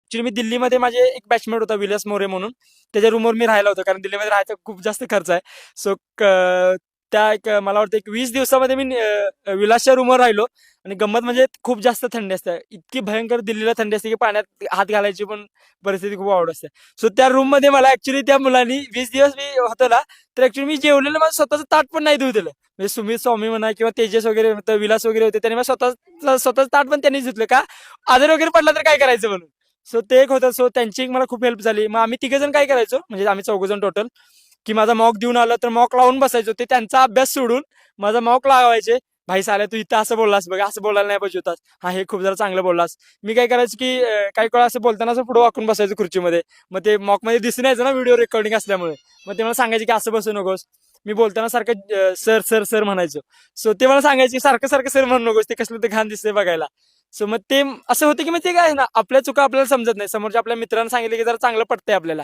Actually मी दिल्लीमध्ये माझे एक बॅचमेट होता विलास मोरे म्हणून, त्याच्या रूमवर मी राहिला होतो कारण दिल्लीमध्ये राहायचा खूप जास्त खर्च आहे. सो त्या एक मला वाटतं एक 20 दिवसामध्ये मी विलासच्या रूमवर राहिलो. आणि गंमत म्हणजे खूप जास्त थंडी असते, इतकी भयंकर दिल्लीला थंडी असते की पाण्यात हात घालायची पण परिस्थिती खूप आवड असते. सो त्या रूम मध्ये मला ऍक्च्युली त्या मुलांनी 20 दिवस मी होतो ना, तर ऍक्च्युली मी जेवलेलं माझं स्वतःचं ताट पण नाही धुऊ दिलं. म्हणजे सुमित स्वामी म्हणा किंवा तेजस वगैरे होतं, विलास वगैरे होते, त्यांनी मला स्वतःच ताट पण त्यांनीच धुतलं का आजारी वगैरे पडला तर काय करायचं म्हणून. सो ते एक होतं. सो त्यांची एक मला खूप हेल्प झाली. मग आम्ही 3 जण काय करायचो, म्हणजे आम्ही 4 जण टोटल, की माझा मॉक देऊन आलं तर मॉक लावून बसायचो. ते त्यांचा अभ्यास सोडून माझा मॉक लावायचे. भाई साल्या तू इथं असं बोललास बघ, असं बोलायला नाही पाहिजे होतास, हा हे खूप जरा चांगलं बोललास. मी काय करायचं की काही वेळा असं बोलताना असं पुढे वाकून बसायचं खुर्चीमध्ये. मग ते मॉक मध्ये दिसून यायचं ना व्हिडिओ रेकॉर्डिंग असल्यामुळे. मग ते मला सांगायचे की असं बसू नकोस. मी बोलताना सारखं सर सर सर म्हणायचो. सो ते मला सांगायचे सारखं सारखं सर म्हणू नकोस, ते कसलं ते घाण दिसतंय बघायला. सो मग ते असं होतं की मग ते काय आहे ना, आपल्या चुका आपल्याला समजत नाही, समोरच्या आपल्या मित्रांना सांगितलं की जरा चांगलं पटतंय आपल्याला.